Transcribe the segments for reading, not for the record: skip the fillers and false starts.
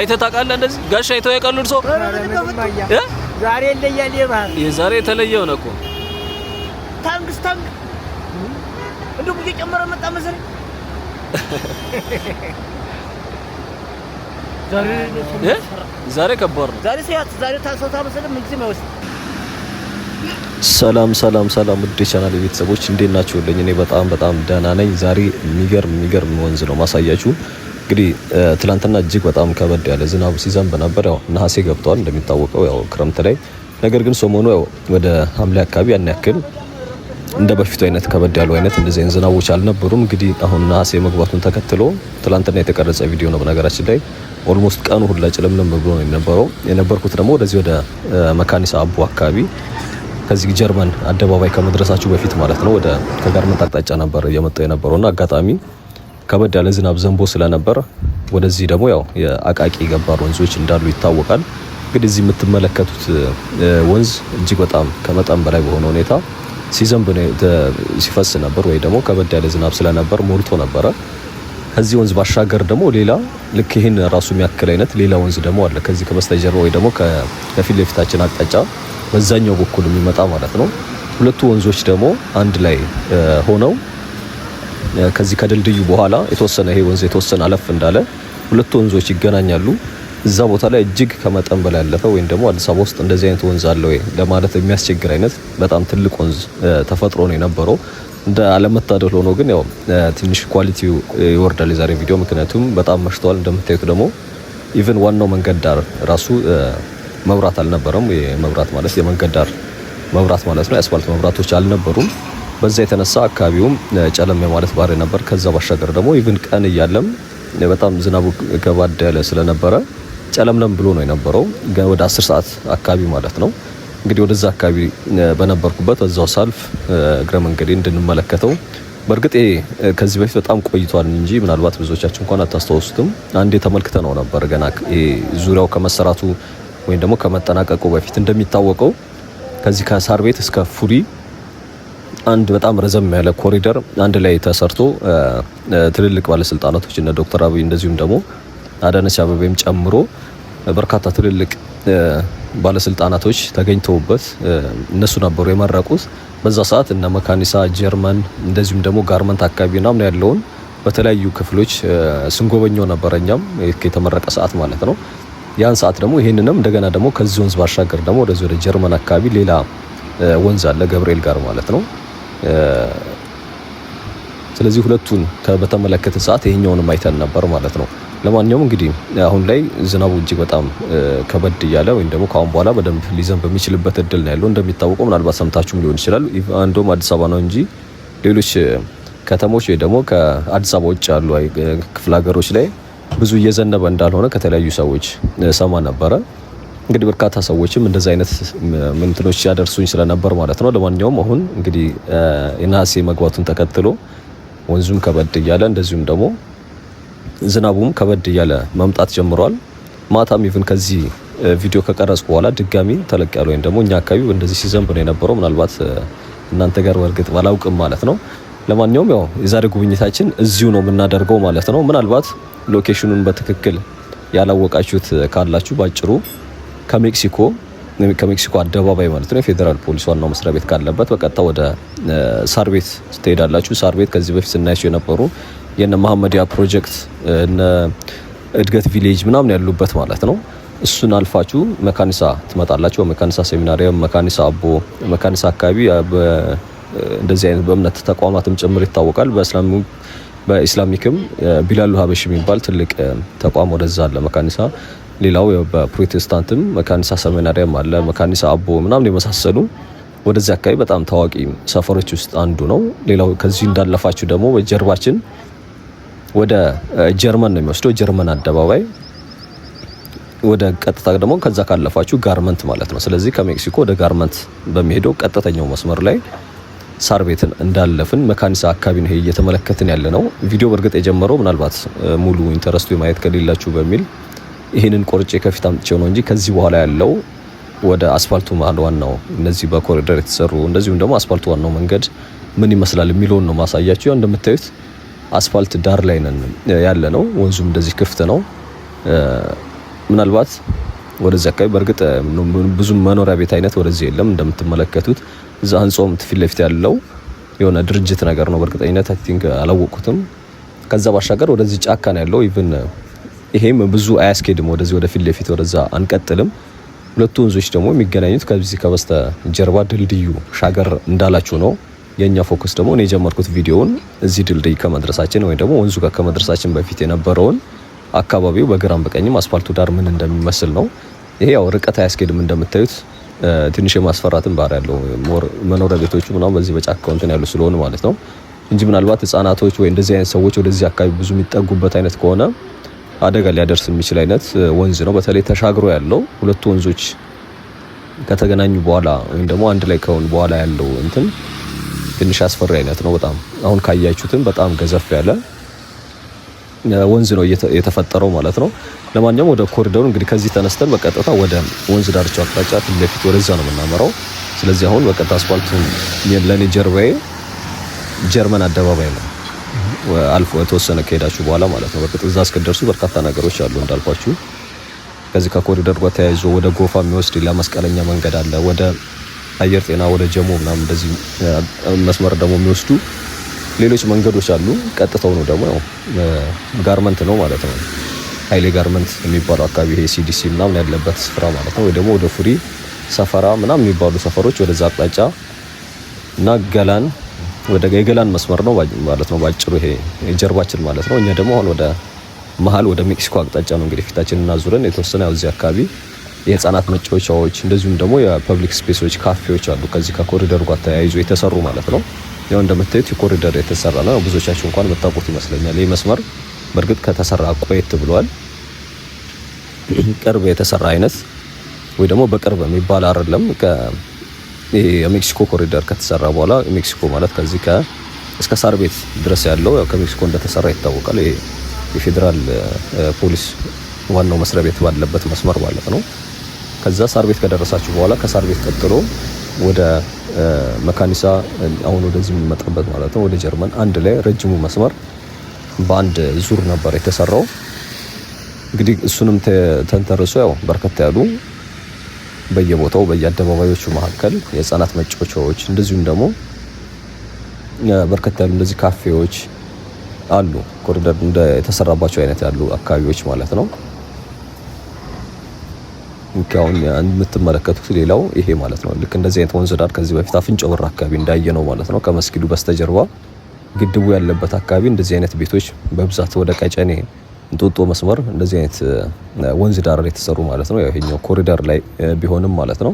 አይተህ ታውቃለህ? እንደዚህ ጋሻ አይተው ያውቃሉ እርሶ? ዛሬ ለያለ ይባል የዛሬ የተለየው ነው እኮ ታንክስ እንደው እየጨመረ መጣ መሰለኝ። ዛሬ ከባድ ነው። ዛሬ ሲያት ዛሬ ታሶታ መሰለኝ ምን ጊዜ ማውስ ሰላም ውድ ቻናል ቤተሰቦች እንዴት ናችሁልኝ? እኔ በጣም ደህና ነኝ። ዛሬ የሚገርም ወንዝ ነው ማሳያችሁ። እንግዲህ ትላንትና እጅግ በጣም ከበድ ያለ ዝናብ ሲዘንብ ነበር። ያው ነሐሴ ገብቷል እንደሚታወቀው ያው ክረምት ላይ። ነገር ግን ሰሞኑ ያው ወደ ሐምሌ አካባቢ ያን ያክል እንደ በፊቱ አይነት ከበድ ያለው አይነት እንደዚህ አይነት ዝናቦች አልነበሩም። እንግዲህ አሁን ነሐሴ መግባቱን ተከትሎ ትላንትና የተቀረጸ ቪዲዮ ነው። በነገራችን ላይ ኦልሞስት ቀኑ ሁሉ ጭልምልም ብሎ ነው የነበርኩት ደግሞ ወደዚህ ወደ መካኒሳ አቦ አካባቢ ከዚህ ጀርመን አደባባይ ከመድረሳችሁ በፊት ማለት ነው። ወደ ከጋርመንት አቅጣጫ ነበር የመጣው የነበረውና አጋጣሚ ከበድ ያለ ዝናብ ዘንቦ ስለነበር ወደዚህ ደግሞ ያው የአቃቂ ገባር ወንዞች እንዳሉ ይታወቃል። እንግዲህ እዚህ የምትመለከቱት ወንዝ እጅግ በጣም ከመጠን በላይ በሆነ ሁኔታ ሲዘንብ ሲፈስ ነበር፣ ወይ ደግሞ ከበድ ያለ ዝናብ ስለነበር ሞልቶ ነበረ። ከዚህ ወንዝ ባሻገር ደግሞ ሌላ ልክ ይሄን ራሱ የሚያክል አይነት ሌላ ወንዝ ደግሞ አለ ከዚህ ከበስተጀርባ ወይ ደግሞ ከፊት ለፊታችን አቅጣጫ በዛኛው በኩል የሚመጣ ማለት ነው። ሁለቱ ወንዞች ደግሞ አንድ ላይ ሆነው ከዚህ ከድልድዩ በኋላ የተወሰነ ይሄ ወንዝ የተወሰነ አለፍ እንዳለ ሁለቱ ወንዞች ይገናኛሉ። እዛ ቦታ ላይ እጅግ ከመጠን በላይ ያለፈ ወይም ደግሞ አዲስ አበባ ውስጥ እንደዚህ አይነት ወንዝ አለ ወይ ለማለት የሚያስቸግር አይነት በጣም ትልቅ ወንዝ ተፈጥሮ ነው የነበረው። እንደ አለመታደል ሆኖ ግን ያው ትንሽ ኳሊቲው ይወርዳል የዛሬ ቪዲዮ፣ ምክንያቱም በጣም መሽቷል። እንደምታዩት ደግሞ ኢቭን ዋናው መንገድ ዳር ራሱ መብራት አልነበረም። የመብራት ማለት የመንገድ ዳር መብራት ማለት ነው። የአስፋልት መብራቶች አልነበሩም። በዛ የተነሳ አካባቢውም ጨለም ማለት ባህሪ ነበር። ከዛ ባሻገር ደግሞ ኢቭን ቀን እያለም በጣም ዝናቡ ከባድ ያለ ስለነበረ ጨለምለም ብሎ ነው የነበረው። ወደ 10 ሰዓት አካባቢ ማለት ነው። እንግዲህ ወደዛ አካባቢ በነበርኩበት በዛው ሳልፍ እግረ መንገዴ እንድንመለከተው በእርግጥ ከዚህ በፊት በጣም ቆይቷል እንጂ ምናልባት ብዙዎቻችሁ እንኳን አታስተዋውሱትም። አንዴ ተመልክተነው ነበር ገና ዙሪያው ከመሰራቱ ወይም ደግሞ ከመጠናቀቁ በፊት። እንደሚታወቀው ከዚህ ከሳር ቤት እስከ ፉሪ አንድ በጣም ረዘም ያለ ኮሪደር አንድ ላይ ተሰርቶ ትልልቅ ባለስልጣናቶች እነ ዶክተር አብይ እንደዚሁም ደግሞ አዳነች አበቤም ጨምሮ በርካታ ትልልቅ ባለስልጣናቶች ተገኝተውበት እነሱ ነበሩ የመረቁት። በዛ ሰዓት እነ መካኒሳ ጀርመን እንደዚሁም ደግሞ ጋርመንት አካባቢና ምን ያለውን በተለያዩ ክፍሎች ስንጎበኘው ነበረኛም የተመረቀ ሰዓት ማለት ነው። ያን ሰዓት ደግሞ ይሄንንም እንደገና ደግሞ ከዚህ ወንዝ ባሻገር ደግሞ ወደ ጀርመን አካባቢ ሌላ ወንዝ አለ ገብርኤል ጋር ማለት ነው። ስለዚህ ሁለቱን በተመለከተ ሰዓት ይሄኛውንም አይተን ነበር ማለት ነው። ለማንኛውም እንግዲህ አሁን ላይ ዝናቡ እጅግ በጣም ከበድ እያለ ወይም ደግሞ ከአሁን በኋላ በደንብ ሊዘንብ በሚችልበት እድል ነው ያለው። እንደሚታወቀው ምናልባት ሰምታችሁም ሊሆን ይችላል አንዶም አዲስ አበባ ነው እንጂ ሌሎች ከተሞች ወይ ደግሞ ከአዲስ አበባ ውጭ ያሉ ክፍለ ሀገሮች ላይ ብዙ እየዘነበ እንዳልሆነ ከተለያዩ ሰዎች ሰማ ነበረ። እንግዲህ በርካታ ሰዎችም እንደዚህ አይነት ምንትኖች ያደርሱኝ ስለነበር ማለት ነው። ለማንኛውም አሁን እንግዲህ የነሐሴ መግባቱን ተከትሎ ወንዙም ከበድ እያለ እንደዚሁም ደግሞ ዝናቡም ከበድ እያለ መምጣት ጀምሯል። ማታም ኢቭን ከዚህ ቪዲዮ ከቀረጽኩ በኋላ ድጋሚ ተለቅ ያለ ወይም ደግሞ እኛ አካባቢ እንደዚህ ሲዘንብ ነው የነበረው። ምናልባት እናንተ ጋር በእርግጥ ባላውቅም ማለት ነው። ለማንኛውም ያው የዛሬ ጉብኝታችን እዚሁ ነው የምናደርገው ማለት ነው። ምናልባት ሎኬሽኑን በትክክል ያላወቃችሁት ካላችሁ ባጭሩ ከሜክሲኮ አደባባይ ማለት ነው የፌዴራል ፖሊስ ዋናው መስሪያ ቤት ካለበት በቀጥታ ወደ ሳር ቤት ትሄዳላችሁ። ሳር ቤት ከዚህ በፊት ስናያቸው የነበሩ የነ መሐመዲያ ፕሮጀክት እነ እድገት ቪሌጅ ምናምን ያሉበት ማለት ነው። እሱን አልፋችሁ መካኒሳ ትመጣላችሁ። መካኒሳ ሴሚናሪየም፣ መካኒሳ አቦ፣ መካኒሳ አካባቢ እንደዚህ አይነት በእምነት ተቋማትም ጭምር ይታወቃል። በኢስላሚክም ቢላሉ ሀበሽ የሚባል ትልቅ ተቋም ወደዛ አለ መካኒሳ። ሌላው በፕሮቴስታንትም መካኒሳ ሴሚናሪየም አለ፣ መካኒሳ አቦ ምናምን የመሳሰሉ ወደዚህ አካባቢ በጣም ታዋቂ ሰፈሮች ውስጥ አንዱ ነው። ሌላው ከዚህ እንዳለፋችሁ ደግሞ በጀርባችን ወደ ጀርመን ነው የሚወስደው። ጀርመን አደባባይ ወደ ቀጥታ ደግሞ ከዛ ካለፋችሁ ጋርመንት ማለት ነው። ስለዚህ ከሜክሲኮ ወደ ጋርመንት በሚሄደው ቀጥተኛው መስመር ላይ ሳር ቤትን እንዳለፍን መካኒሳ አካባቢ ነው እየተመለከትን ያለ ነው። ቪዲዮ በእርግጥ የጀመረው ምናልባት ሙሉ ኢንተረስቱ ማየት ከሌላችሁ በሚል ይሄንን ቆርጬ ከፊት አምጥቼው ነው እንጂ ከዚህ በኋላ ያለው ወደ አስፋልቱ መሀል ዋናው እነዚህ በኮሪደር የተሰሩ እንደዚሁም ደግሞ አስፋልቱ ዋናው መንገድ ምን ይመስላል የሚለውን ነው ማሳያችሁ። እንደምታዩት አስፋልት ዳር ላይ ነን ያለ ነው። ወንዙም እንደዚህ ክፍት ነው። ምናልባት ወደዚህ አካባቢ በእርግጥ ብዙ መኖሪያ ቤት አይነት ወደዚህ የለም እንደምትመለከቱት። እዛ ህንጻውም ፊት ለፊት ያለው የሆነ ድርጅት ነገር ነው በእርግጠኝነት አይ ቲንክ አላወቅኩትም። ከዛ ባሻገር ወደዚህ ጫካ ነው ያለው። ኢቭን ይሄም ብዙ አያስኬድም ወደዚህ ወደ ፊት ለፊት ወደዛ አንቀጥልም። ሁለቱ ወንዞች ደግሞ የሚገናኙት ከዚህ ከበስተ ጀርባ ድልድዩ ሻገር እንዳላችሁ ነው። የኛ ፎከስ ደግሞ እኔ የጀመርኩት ቪዲዮውን እዚህ ድልድይ ከመድረሳችን ወይ ደግሞ ወንዙ ጋር ከመድረሳችን በፊት የነበረውን አካባቢው በግራም በቀኝም አስፋልቱ ዳር ምን እንደሚመስል ነው። ይሄ ያው ርቀት አያስኬድም እንደምታዩት ትንሽ የማስፈራትን ባህሪ ያለው መኖሪያ ቤቶቹ ምናምን በዚህ በጫካው እንትን ያሉ ስለሆነ ማለት ነው እንጂ ምናልባት ህጻናቶች ወይ እንደዚህ አይነት ሰዎች ወደዚህ አካባቢ ብዙ የሚጠጉበት አይነት ከሆነ አደጋ ሊያደርስ የሚችል አይነት ወንዝ ነው። በተለይ ተሻግሮ ያለው ሁለቱ ወንዞች ከተገናኙ በኋላ ወይም ደግሞ አንድ ላይ ከሆኑ በኋላ ያለው እንትን ትንሽ አስፈሪ አይነት ነው በጣም። አሁን ካያችሁትም በጣም ገዘፍ ያለ ወንዝ ነው የተፈጠረው ማለት ነው። ለማንኛውም ወደ ኮሪደሩ እንግዲህ ከዚህ ተነስተን በቀጥታ ወደ ወንዝ ዳርቻው አቅጣጫ ፊት ለፊት ወደዛ ነው የምናመራው። ስለዚህ አሁን በቀጥታ አስፋልቱን ለኔ ጀርባዬ ጀርመን አደባባይ ነው አልፎ የተወሰነ ከሄዳችሁ በኋላ ማለት ነው። በቀጥታ እዛ እስከደርሱ በርካታ ነገሮች አሉ እንዳልኳችሁ። ከዚህ ከኮሪደር ጋር ተያይዞ ወደ ጎፋ የሚወስድ ለመስቀለኛ መንገድ አለ። ወደ አየር ጤና ወደ ጀሞ ምናምን እንደዚህ መስመር ደግሞ የሚወስዱ ሌሎች መንገዶች አሉ። ቀጥታው ነው ደግሞ ጋርመንት ነው ማለት ነው። ኃይሌ ጋርመንት የሚባለው አካባቢ ይሄ ሲዲሲ ምናምን ያለበት ስፍራ ማለት ነው። ወይ ደግሞ ወደ ፉሪ ሰፈራ ምናምን የሚባሉ ሰፈሮች ወደዛ አቅጣጫ እና ገላን ወደ የገላን መስመር ነው ማለት ነው ባጭሩ ይሄ የጀርባችን ማለት ነው። እኛ ደግሞ አሁን ወደ መሀል ወደ ሜክሲኮ አቅጣጫ ነው እንግዲህ ፊታችንን እናዙረን የተወሰነ ያው እዚህ አካባቢ የህፃናት መጫወቻዎች እንደዚሁም ደግሞ የፐብሊክ ስፔሶች ካፌዎች አሉ ከዚህ ከኮሪደር ጋር ተያይዞ የተሰሩ ማለት ነው። ያው እንደምታዩት የኮሪደር የተሰራ ነው። ብዙዎቻችሁ እንኳን መታወቁት ይመስለኛል። ይህ መስመር በእርግጥ ከተሰራ ቆየት ብሏል። ቅርብ የተሰራ አይነት ወይ ደግሞ በቅርብ የሚባል አይደለም። ይሄ የሜክሲኮ ኮሪደር ከተሰራ በኋላ ሜክሲኮ ማለት ከዚህ እስከ ሳር ቤት ድረስ ያለው ያው ከሜክሲኮ እንደተሰራ ይታወቃል። ይሄ የፌዴራል ፖሊስ ዋናው መስሪያ ቤት ባለበት መስመር ማለት ነው። ከዛ ሳር ቤት ከደረሳችሁ በኋላ ከሳር ቤት ቀጥሎ ወደ መካኒሳ አሁን ወደዚህ የምንመጣበት ማለት ነው ወደ ጀርመን አንድ ላይ ረጅሙ መስመር በአንድ ዙር ነበር የተሰራው። እንግዲህ እሱንም ተንተርሶ ያው በርከት ያሉ በየቦታው በየአደባባዮቹ መካከል የህፃናት መጫወቻዎች እንደዚሁም ደግሞ በርከት ያሉ እንደዚህ ካፌዎች አሉ። ኮሪደር እንደ የተሰራባቸው አይነት ያሉ አካባቢዎች ማለት ነው። እንካውን የምትመለከቱት ሌላው ይሄ ማለት ነው። ልክ እንደዚህ አይነት ወንዝ ዳር ከዚህ በፊት አፍንጮ በር አካባቢ እንዳየነው ማለት ነው ከመስጊዱ በስተጀርባ ግድቡ ያለበት አካባቢ እንደዚህ አይነት ቤቶች በብዛት ወደ ቀጨኔ እንጦጦ መስመር እንደዚህ አይነት ወንዝ ዳር የተሰሩ ማለት ነው። ያው ይሄኛው ኮሪደር ላይ ቢሆንም ማለት ነው።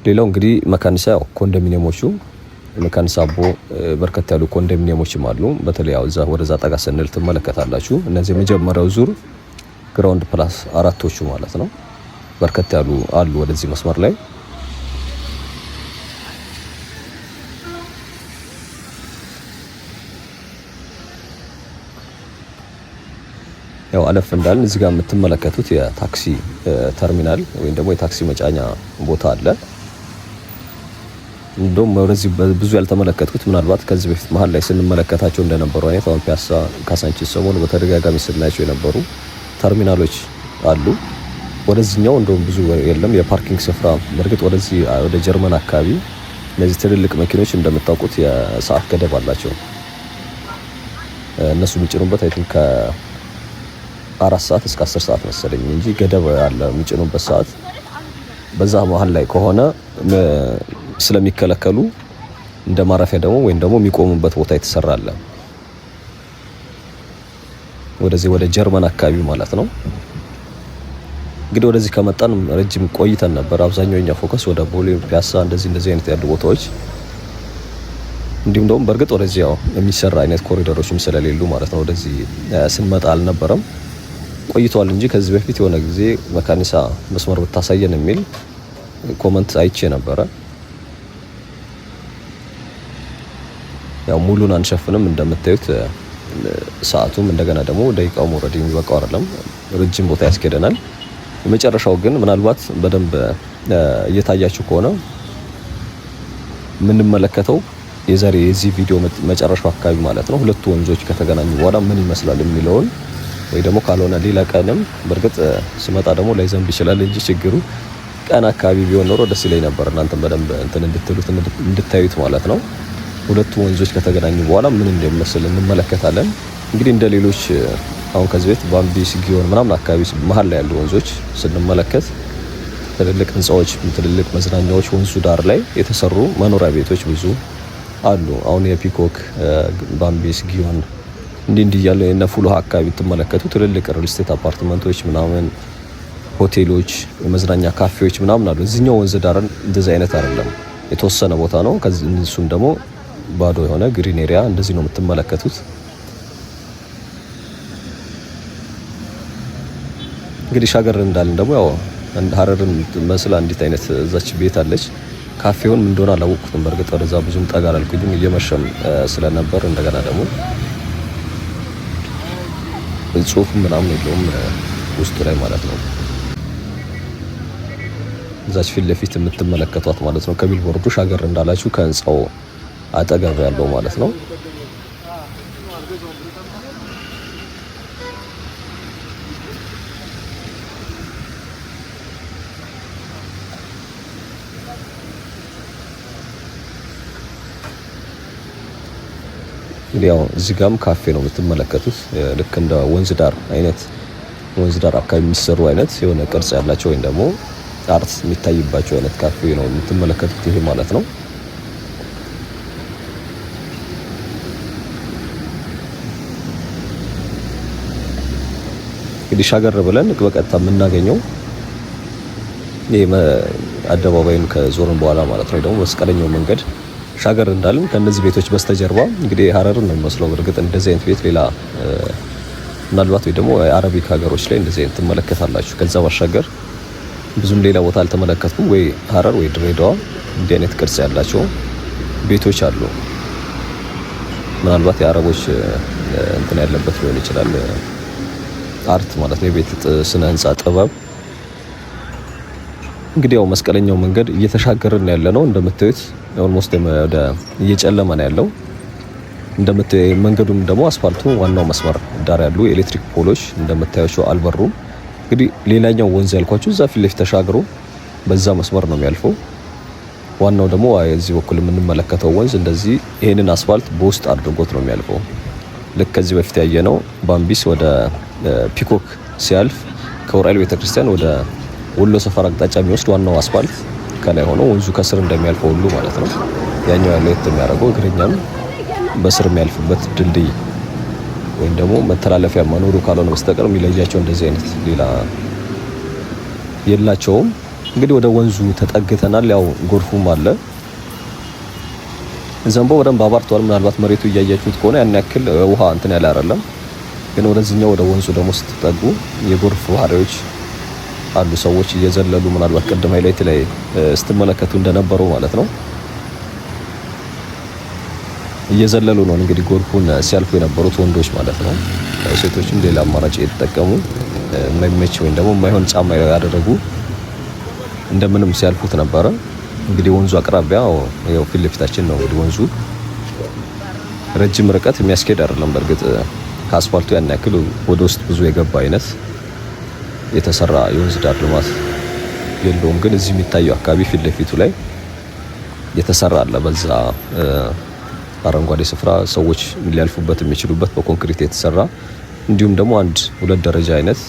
ሌላው እንግዲህ መካኒሳ ያው ኮንዶሚኒየሞቹ መካኒሳ አቦ በርከት ያሉ ኮንዶሚኒየሞችም አሉ። በተለይ ያው እዛ ወደዛ ጠጋ ስንል ትመለከታላችሁ። እነዚህ የመጀመሪያው ዙር ግራውንድ ፕላስ አራቶቹ ማለት ነው በርከት ያሉ አሉ ወደዚህ መስመር ላይ። ያው አለፍ እንዳልን እዚህ ጋር የምትመለከቱት የታክሲ ተርሚናል ወይም ደግሞ የታክሲ መጫኛ ቦታ አለ። እንደውም ወደዚህ ብዙ ያልተመለከትኩት ምናልባት ከዚህ በፊት መሀል ላይ ስንመለከታቸው እንደነበሩ አይነት አሁን ፒያሳ ካሳንቺስ ሰሞኑ በተደጋጋሚ ስናያቸው የነበሩ ተርሚናሎች አሉ። ወደዚህኛው እንደውም ብዙ የለም የፓርኪንግ ስፍራ። በእርግጥ ወደዚህ ወደ ጀርመን አካባቢ እነዚህ ትልልቅ መኪኖች እንደምታውቁት የሰዓት ገደብ አላቸው። እነሱ የሚጭኑበት አይ ቲንክ ከ4 ሰዓት እስከ 10 ሰዓት መሰለኝ እንጂ ገደብ አለ የሚጭኑበት ሰዓት። በዛ መሀል ላይ ከሆነ ስለሚከለከሉ እንደ ማረፊያ ደግሞ ወይም ደግሞ የሚቆሙበት ቦታ የተሰራለ ወደዚህ ወደ ጀርመን አካባቢ ማለት ነው። እንግዲህ ወደዚህ ከመጣን ረጅም ቆይተን ነበር። አብዛኛው የኛ ፎከስ ወደ ቦሌ፣ ፒያሳ እንደዚህ አይነት ያሉ ቦታዎች እንዲሁም ደግሞ በእርግጥ ወደዚህ ያው የሚሰራ አይነት ኮሪደሮችም ስለሌሉ ማለት ነው ወደዚህ ስንመጣ አልነበረም ቆይቷል እንጂ ከዚህ በፊት የሆነ ጊዜ መካኒሳ መስመር ብታሳየን የሚል ኮመንት አይቼ ነበረ። ያው ሙሉን አንሸፍንም እንደምታዩት ሰዓቱም እንደገና ደግሞ ደቂቃው ኦሬዲ የሚበቃው አይደለም፣ ረጅም ቦታ ያስኬደናል። የመጨረሻው ግን ምናልባት በደንብ እየታያችሁ ከሆነ የምንመለከተው የዚህ ቪዲዮ መጨረሻው አካባቢ ማለት ነው ሁለቱ ወንዞች ከተገናኙ በኋላ ምን ይመስላል የሚለውን ወይ ደግሞ ካልሆነ ሌላ ቀንም በርግጥ ስመጣ ደግሞ ላይዘንብ ይችላል እንጂ ችግሩ ቀን አካባቢ ቢሆን ኖሮ ደስ ይለኝ ነበር። እናንተም በደንብ እንትን እንድታዩት ማለት ነው። ሁለቱ ወንዞች ከተገናኙ በኋላ ምን እንደሚመስል እንመለከታለን። እንግዲህ እንደ ሌሎች አሁን ከዚህ ቤት ባምቢስ ጊዮን ምናምን አካባቢ መሀል ላይ ያሉ ወንዞች ስንመለከት ትልልቅ ህንጻዎች፣ ትልልቅ መዝናኛዎች ወንዙ ዳር ላይ የተሰሩ መኖሪያ ቤቶች ብዙ አሉ። አሁን የፒኮክ ባምቢስ ጊዮን እንዲህ እያለ የነ ፉልሃ አካባቢ ትመለከቱ ትልልቅ ሪል ስቴት አፓርትመንቶች ምናምን ሆቴሎች፣ የመዝናኛ ካፌዎች ምናምን አሉ። እዚህኛው ወንዝ ዳር እንደዚህ አይነት አይደለም፣ የተወሰነ ቦታ ነው። ከዚህ እሱም ደግሞ ባዶ የሆነ ግሪን ኤሪያ እንደዚህ ነው የምትመለከቱት። እንግዲህ ሻገር እንዳልን ደግሞ ያው ሀረርን መስላ አንዲት አይነት እዛች ቤት አለች። ካፌውን ምን እንደሆነ አላወቅኩትም። በእርግጥ ወደዛ ብዙም ጠጋ አላልኩኝም እየመሸም ስለነበር። እንደገና ደግሞ ጽሁፍ ምናምን የለውም ውስጡ ላይ ማለት ነው። እዛች ፊት ለፊት የምትመለከቷት ማለት ነው ከቢልቦርዱ ሻገር እንዳላችሁ ከህንጻው አጠገብ ያለው ማለት ነው። እንግዲህ ያው እዚህ ጋርም ካፌ ነው የምትመለከቱት። ልክ እንደ ወንዝ ዳር አይነት ወንዝ ዳር አካባቢ የሚሰሩ አይነት የሆነ ቅርጽ ያላቸው ወይም ደግሞ አርት የሚታይባቸው አይነት ካፌ ነው የምትመለከቱት ይሄ ማለት ነው። እንግዲህ ሻገር ብለን በቀጥታ የምናገኘው ይሄ አደባባዩን ከዞርን በኋላ ማለት ነው ደግሞ መስቀለኛው መንገድ ሻገር እንዳልን ከነዚህ ቤቶች በስተጀርባ እንግዲህ ሀረርን ነው የሚመስለው። በእርግጥ እንደዚህ አይነት ቤት ሌላ ምናልባት ወይ ደግሞ የአረቢክ ሀገሮች ላይ እንደዚህ አይነት ትመለከታላችሁ። ከዛ ባሻገር ብዙም ሌላ ቦታ አልተመለከትኩም። ወይ ሀረር ወይ ድሬዳዋ እንዲህ አይነት ቅርጽ ያላቸው ቤቶች አሉ። ምናልባት የአረቦች እንትን ያለበት ሊሆን ይችላል። አርት ማለት ነው የቤት ስነ ህንጻ ጥበብ። እንግዲህ ያው መስቀለኛው መንገድ እየተሻገርን ያለ ነው እንደምታዩት። ኦልሞስት ወደ እየጨለመ ነው ያለው እንደምታዩት። መንገዱም ደግሞ አስፋልቱ ዋናው መስመር ዳር ያሉ የኤሌክትሪክ ፖሎች እንደምታዩቸው አልበሩም። እንግዲህ ሌላኛው ወንዝ ያልኳችሁ እዛ ፊት ለፊት ተሻግሮ በዛ መስመር ነው የሚያልፈው። ዋናው ደግሞ እዚህ በኩል የምንመለከተው ወንዝ እንደዚህ ይሄንን አስፋልት በውስጥ አድርጎት ነው የሚያልፈው። ልክ ከዚህ በፊት ያየነው ባምቢስ ወደ ፒኮክ ሲያልፍ ከኡራኤል ቤተክርስቲያን ወደ ወሎ ሰፈር አቅጣጫ የሚወስድ ዋናው አስፋልት ከላይ ሆኖ ወንዙ ከስር እንደሚያልፈው ሁሉ ማለት ነው። ያኛው ያለው የሚያደርገው እግረኛም በስር የሚያልፍበት ድልድይ ወይም ደግሞ መተላለፊያ መኖሩ ካልሆነ በስተቀር የሚለያቸው እንደዚህ አይነት ሌላ የላቸውም። እንግዲህ ወደ ወንዙ ተጠግተናል። ያው ጎርፉም አለ። ዘንቦ በደንብ አባርቷል። ምናልባት መሬቱ እያያችሁት ከሆነ ያን ያክል ውሃ እንትን ያለ አይደለም። ግን ወደዚህኛው ወደ ወንዙ ደግሞ ስትጠጉ የጎርፍ ባህሪዎች አሉ። ሰዎች እየዘለሉ ምናልባት ቀደም ሃይላይት ላይ ስትመለከቱ እንደነበረው ማለት ነው እየዘለሉ ነው እንግዲህ ጎርፉን ሲያልፉ የነበሩት ወንዶች ማለት ነው። ሴቶችም ሌላ አማራጭ እየተጠቀሙ የማይመች ወይም ደግሞ የማይሆን ጫማ ያደረጉ እንደምንም ሲያልፉት ነበረ። እንግዲህ ወንዙ አቅራቢያ ያው ፊት ለፊታችን ነው። እንግዲህ ወንዙ ረጅም ርቀት የሚያስኬድ አይደለም። በእርግጥ ከአስፋልቱ ያን ያክል ወደ ውስጥ ብዙ የገባ አይነት የተሰራ የወንዝ ዳር ልማት የለውም። ግን እዚህ የሚታየው አካባቢ ፊት ለፊቱ ላይ የተሰራ አለ። በዛ አረንጓዴ ስፍራ ሰዎች ሊያልፉበት የሚችሉበት በኮንክሪት የተሰራ እንዲሁም ደግሞ አንድ ሁለት ደረጃ አይነት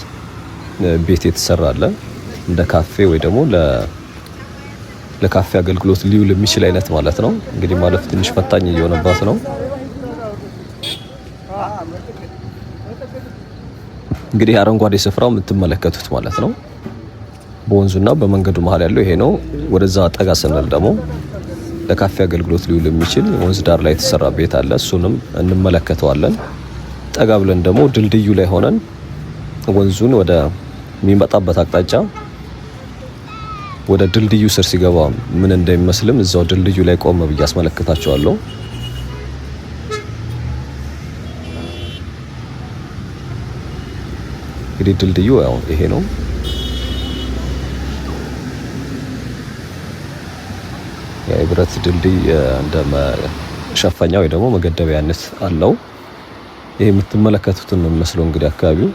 ቤት የተሰራ አለ። እንደ ካፌ ወይ ደግሞ ለካፌ አገልግሎት ሊውል የሚችል አይነት ማለት ነው። እንግዲህ ማለፍ ትንሽ ፈታኝ እየሆነባት ነው። እንግዲህ አረንጓዴ ስፍራው የምትመለከቱት ማለት ነው በወንዙና በመንገዱ መሀል ያለው ይሄ ነው። ወደዛ ጠጋ ስንል ደግሞ ለካፌ አገልግሎት ሊውል የሚችል ወንዝ ዳር ላይ የተሰራ ቤት አለ። እሱንም እንመለከተዋለን። ጠጋ ብለን ደግሞ ድልድዩ ላይ ሆነን ወንዙን ወደ የሚመጣበት አቅጣጫ ወደ ድልድዩ ስር ሲገባ ምን እንደሚመስልም እዛው ድልድዩ ላይ ቆም ብዬ አስመለክታቸዋለሁ። እንግዲህ ድልድዩ ያው ይሄ ነው። የብረት ድልድይ እንደ መሸፈኛ ወይ ደግሞ መገደቢያነት አለው። ይሄ የምትመለከቱትን ነው የሚመስለው እንግዲህ አካባቢው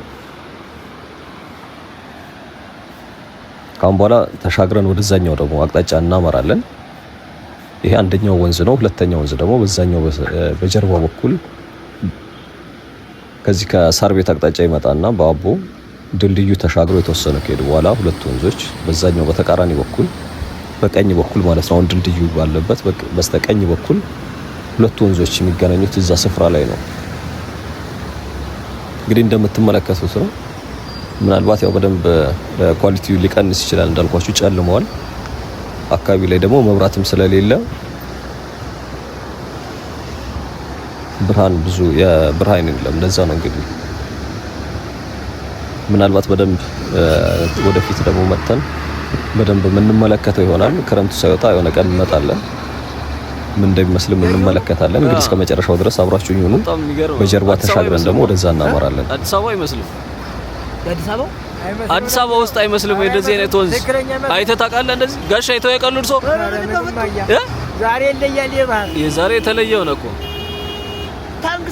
ካሁን በኋላ ተሻግረን ወደዛኛው ደግሞ አቅጣጫ እናመራለን። ይሄ አንደኛው ወንዝ ነው። ሁለተኛው ወንዝ ደግሞ በዛኛው በጀርባው በኩል ከዚህ ከሳር ቤት አቅጣጫ ይመጣና በአቦ ድልድዩ ተሻግሮ የተወሰነ ከሄዱ በኋላ ሁለት ወንዞች በዛኛው በተቃራኒ በኩል በቀኝ በኩል ማለት ነው። አሁን ድልድዩ ባለበት በስተቀኝ በኩል ሁለት ወንዞች የሚገናኙት እዛ ስፍራ ላይ ነው። እንግዲህ እንደምትመለከቱት ነው። ምናልባት ያው በደንብ ኳሊቲው ሊቀንስ ይችላል እንዳልኳችሁ ጨልመዋል። አካባቢ ላይ ደግሞ መብራትም ስለሌለ ብርሃን ብዙ የብርሃን የለም። ለዛ ነው እንግዲህ ምናልባት በደንብ ወደፊት ደግሞ መተን በደንብ የምንመለከተው ይሆናል። ክረምቱ ሳይወጣ የሆነ ቀን እንመጣለን። ምን እንደሚመስልም እንመለከታለን። እንግዲህ እስከ መጨረሻው ድረስ አብራችሁኝ ሁኑ። በጀርባ ተሻግረን ደግሞ ወደዛ እናመራለን። አዲስ አበባ አይመስልም። አዲስ አበባ ውስጥ አይመስልም። እንደዚህ አይነት ወንዝ አይተህ ታውቃለህ? እንደዚህ ጋሻ አይተው ያውቃሉ እርሶ? ዛሬ ይለያል። ይባል የዛሬ የተለየ ሆነ እኮ ታንግ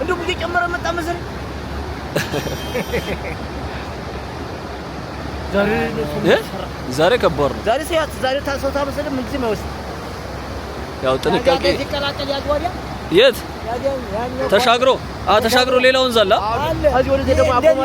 እንደው እየጨመረ መጣ መሰለኝ። ዛሬ ከባድ ነው። ዛሬ ሲያት ዛሬ ታሶታ መሰለኝ ምን ጊዜ ማውስ ያው ጥንቃቄ ይቀላቀል ያጓዲያ የት ተሻግሮ ሌላ ወንዝ አለ። አዚህ ወደ ደግሞ አቆማ